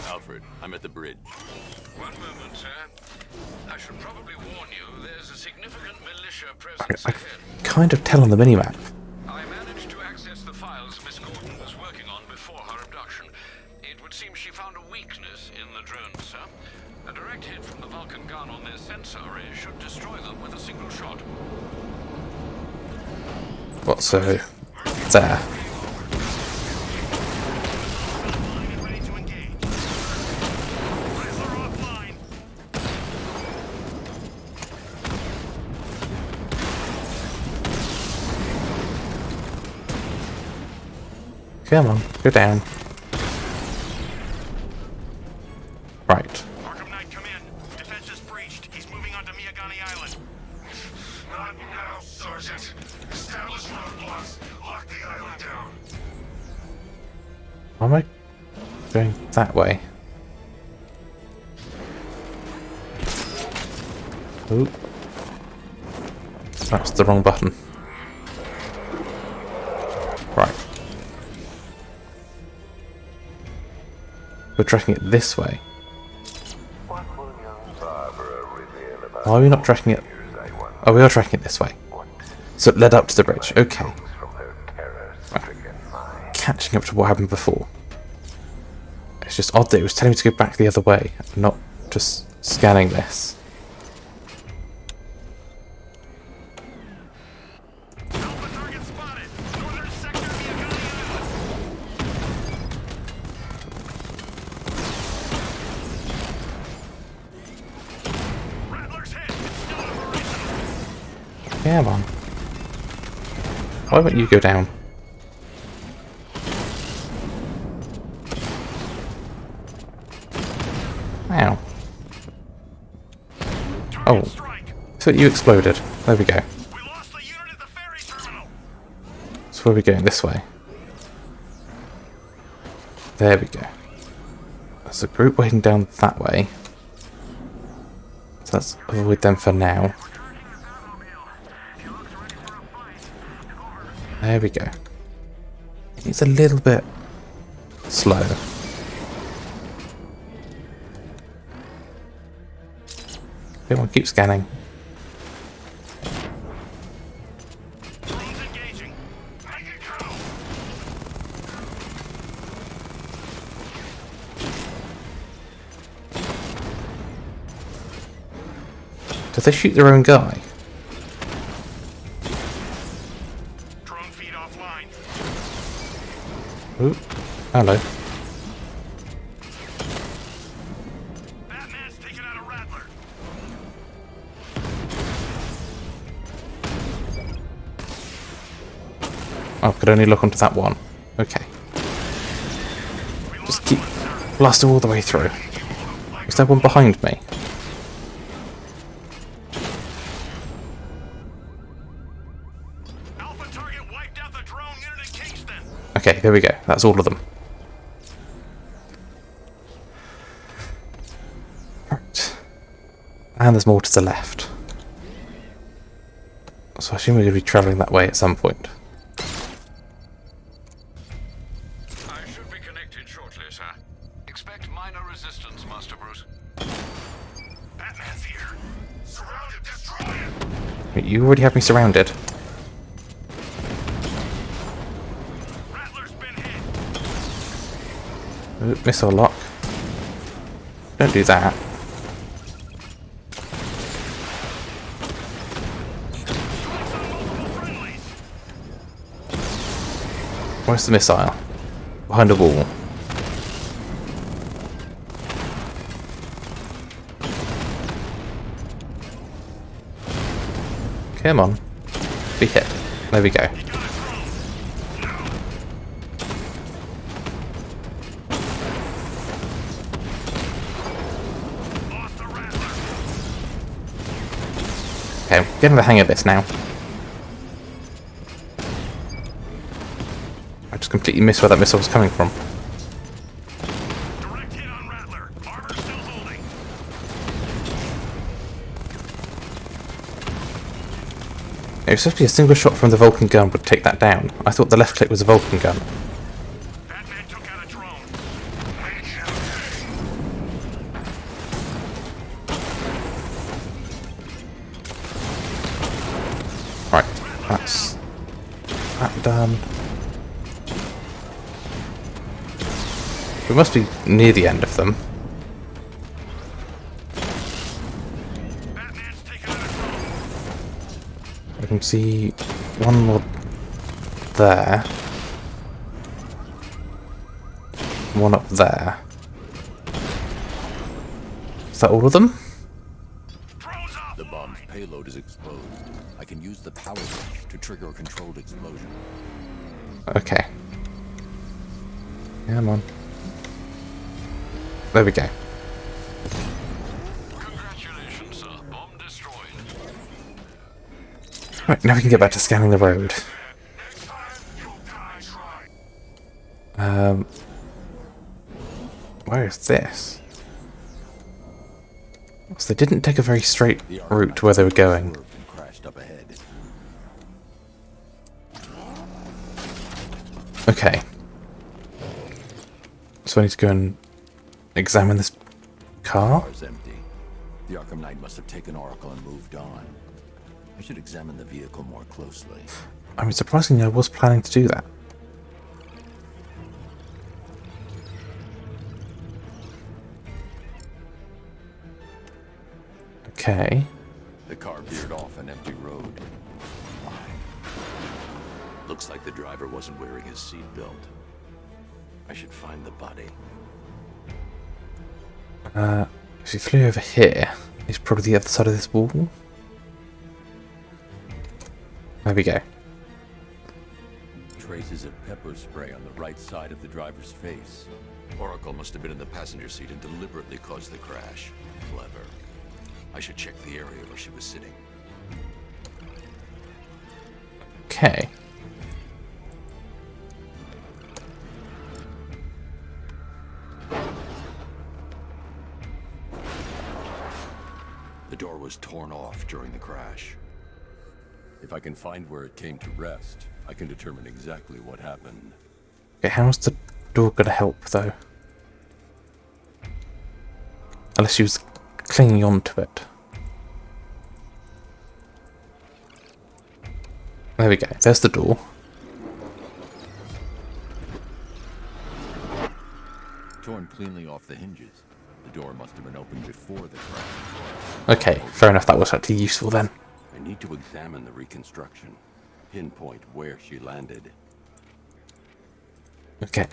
Alfred, I'm at the bridge. One moment, sir. I should probably warn you, there's a significant militia presence I ahead. kind of tell on the minimap. I managed to access the files Miss Gordon was working on before her abduction. It would seem she found a weakness in the drones, sir. A direct hit from the Vulcan gun on their sensor array should destroy them with a single shot. What, so... there. Come on, go down. Right. Arkham Knight, come in. Defense is breached. He's moving onto Miyagani Island. Not now, Sergeant. Establish roadblocks. Lock the island down. Why am I going that way? Oop. That's the wrong button. Right. We're tracking it this way. Why are we not tracking it? Oh, we are tracking it this way. So it led up to the bridge. Okay. Right. Catching up to what happened before. It's just odd that it was telling me to go back the other way, not just scanning this. Alpha target spotted. Northern sector Miyagani Island. Rattler's hit. It's still operational. Come on. Why won't you go down? Ow. Oh. So you exploded. There we go. We lost the unit at the ferry terminal. So where are we going? This way. There we go. There's a group waiting down that way. So let's avoid them for now. There we go. It's a little bit slow. Come on, keep scanning. Drones engaging. Make it go. Did they shoot their own guy? Drone feed offline. Ooh, hello. Batman's taken out a Rattler. Oh, could only look onto that one. Okay. Just keep blasting all the way through. Is there one behind me? Alpha target wiped out the drone unit at Kingston. Okay, there we go. That's all of them. Right. And there's more to the left. So I assume we're going to be travelling that way at some point. I should be connected shortly, sir. Expect minor resistance, Master Bruce. Batman's here. Surround it. Destroy it. You already have me surrounded. Rattler's been hit. Ooh, missile lock. Don't do that. Where's the missile? Behind a wall. Come on. Be hit. There we go. Okay, I'm getting the hang of this now. I just completely missed where that missile was coming from. Direct hit on Rattler. Armor still holding. It was supposed to be a single shot from the Vulcan gun would take that down. I thought the left click was a Vulcan gun. That's that done. We must be near the end of them. Batman's taken out a drone. I can see one more there. One up there. Is that all of them? Drone's off. The bomb's payload is exposed. I can use the power switch to trigger a controlled explosion. Okay. Come on. There we go. Congratulations, sir. Bomb destroyed. Right, now we can get back to scanning the road. Next time, you'll die trying. Where is this? So they didn't take a very straight The Arkham route to where they were going. swerved and crashed up ahead. Okay. So I need to go and examine this car? Car's empty. The Arkham Knight must have taken Oracle and moved on. I should examine the vehicle more closely. I mean, surprisingly, I was planning to do that. Okay. The car veered off an empty road. Looks like the driver wasn't wearing his seatbelt. I should find the body. If he flew over here, he's probably the other side of this wall. There we go. Traces of pepper spray on the right side of the driver's face. Oracle must have been in the passenger seat and deliberately caused the crash. Clever. I should check the area where she was sitting. Okay. The door was torn off during the crash. If I can find where it came to rest, I can determine exactly what happened. Okay, how's the door gonna help, though? Unless she was clinging on to it. There we go. There's the door. Torn cleanly off the hinges. The door must have been opened before the crash. Okay, fair enough. That was actually useful then. I need to examine the reconstruction. Pinpoint where she landed. Okay.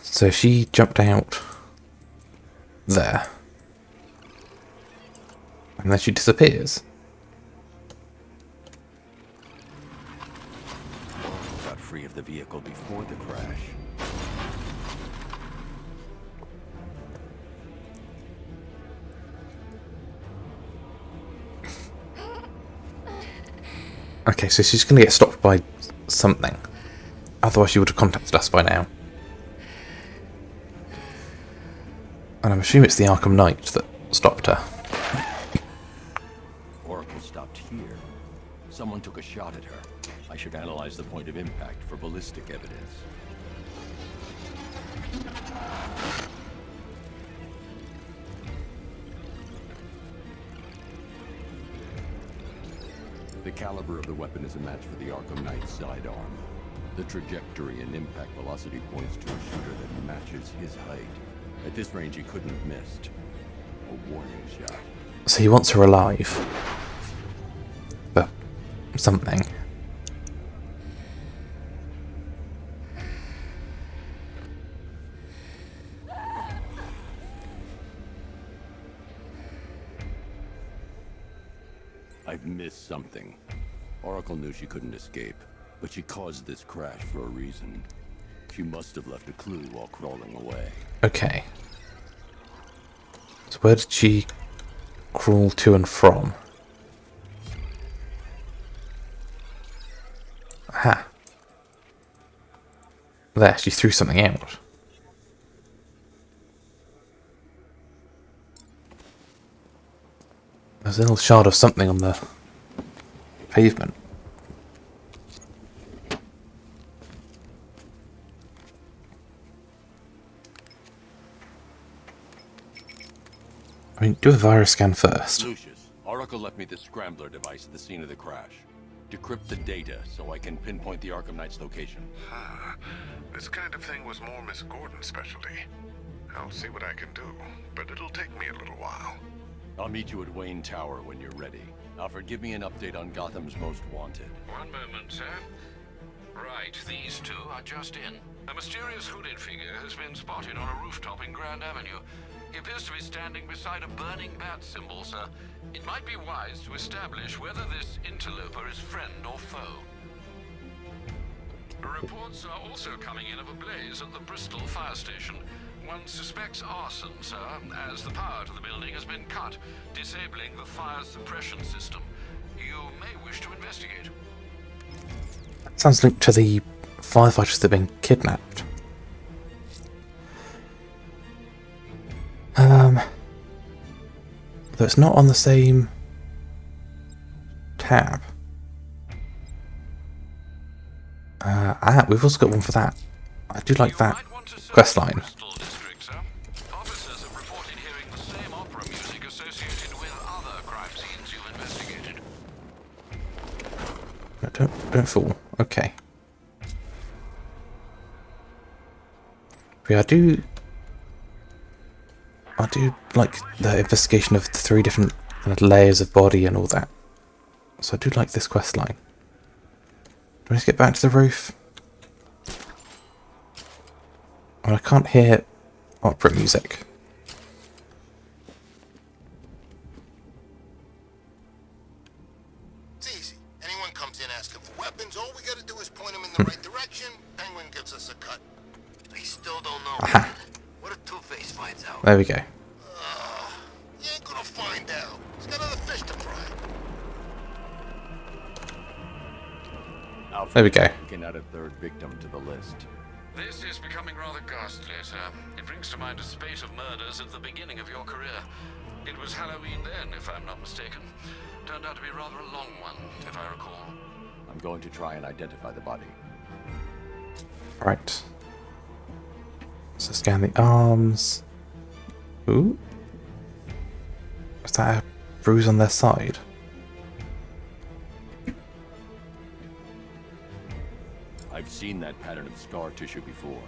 So she jumped out there. And then she disappears. Got free of the vehicle before the crash. Okay, so she's going to get stopped by something. Otherwise she would have contacted us by now. And I'm assuming it's the Arkham Knight that stopped her. Oracle stopped here. Someone took a shot at her. I should analyze the point of impact for ballistic evidence. The caliber of the weapon is a match for the Arkham Knight's sidearm. The trajectory and impact velocity points to a shooter that matches his height. At this range, he couldn't have missed. A warning shot. So he wants her alive. But something. I've missed something. Oracle knew she couldn't escape, but she caused this crash for a reason. She must have left a clue while crawling away. Okay. So where did she crawl to and from? Aha. There, she threw something out. There's a little shard of something on the pavement. I mean, do a virus scan first. Lucius, Oracle Oracle left me the scrambler device at the scene of the crash. Decrypt the data so I can pinpoint the Arkham Knight's location. This kind of thing was more Miss Gordon's specialty. I'll see what I can do, but it'll take me a little while. I'll meet you at Wayne Tower when you're ready. Alfred, give me an update on Gotham's Most Wanted. One moment, sir. Right, these two are just in. A mysterious hooded figure has been spotted on a rooftop in Grand Avenue. He appears to be standing beside a burning bat symbol, sir. It might be wise to establish whether this interloper is friend or foe. Reports are also coming in of a blaze at the Bristol fire station. One suspects arson, sir, as the power to the building has been cut, disabling the fire suppression system. You may wish to investigate. Sounds linked to the firefighters that have been kidnapped. Though it's not on the same tab. We've also got one for that. I do like that quest line. Officers have reported hearing the same opera music associated with other crime scenes you've investigated. No, don't fall. Okay. But yeah, I do like the investigation of the 3 different kind of layers of body and all that. So I do like this quest line. Do I need to get back to the roof? Well, I can't hear opera music. It's easy. Anyone comes in asking for weapons, all we gotta do is point them in the right direction. Penguin gives us a cut. I still don't know. Aha. What if Two-Face finds out? There we go. You ain't gonna find out. He's got other fish to fry. Alfred, There we go. we can add a 3rd victim to the list. This is becoming rather ghastly, sir. It brings to mind a spate of murders at the beginning of your career. It was Halloween then, if I'm not mistaken. Turned out to be rather a long one, if I recall. I'm going to try and identify the body. Right. So scan the arms. Ooh. Is that a bruise on their side? I've seen that pattern of scar tissue before.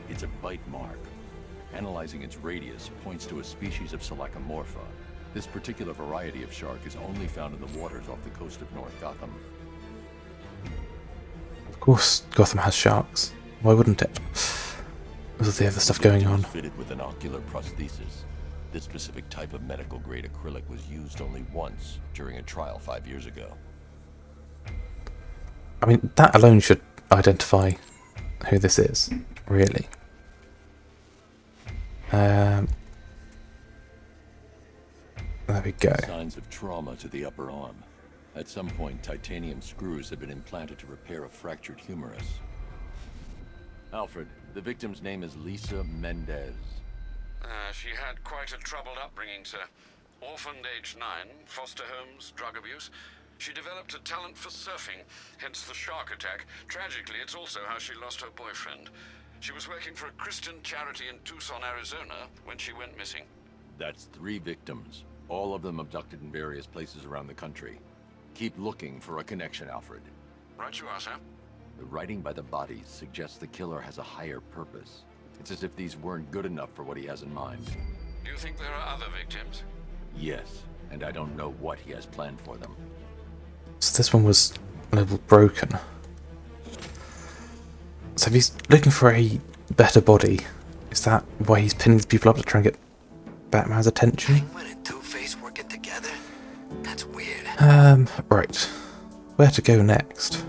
It's a bite mark. Analyzing its radius points to a species of Selachomorpha. This particular variety of shark is only found in the waters off the coast of North Gotham. Of course, Gotham has sharks. Why wouldn't it? With the other stuff going on. Fitted with an ocular prosthesis. This specific type of medical-grade acrylic was used only once during a trial 5 years ago. I mean, that alone should identify who this is, really. There we go. Signs of trauma to the upper arm. At some point, titanium screws have been implanted to repair a fractured humerus. Alfred, the victim's name is Lisa Mendez. She had quite a troubled upbringing, sir. Orphaned age 9, foster homes, drug abuse. She developed a talent for surfing, hence the shark attack. Tragically, it's also how she lost her boyfriend. She was working for a Christian charity in Tucson, Arizona, when she went missing. That's 3 victims, all of them abducted in various places around the country. Keep looking for a connection, Alfred. Right you are, sir. The writing by the bodies suggests the killer has a higher purpose. It's as if these weren't good enough for what he has in mind. Do you think there are other victims? Yes, and I don't know what he has planned for them. So this one was a little broken. So if he's looking for a better body, is that why he's pinning these people up to try and get Batman's attention? Penguin and Two-Face working together? That's weird. Right. Where to go next?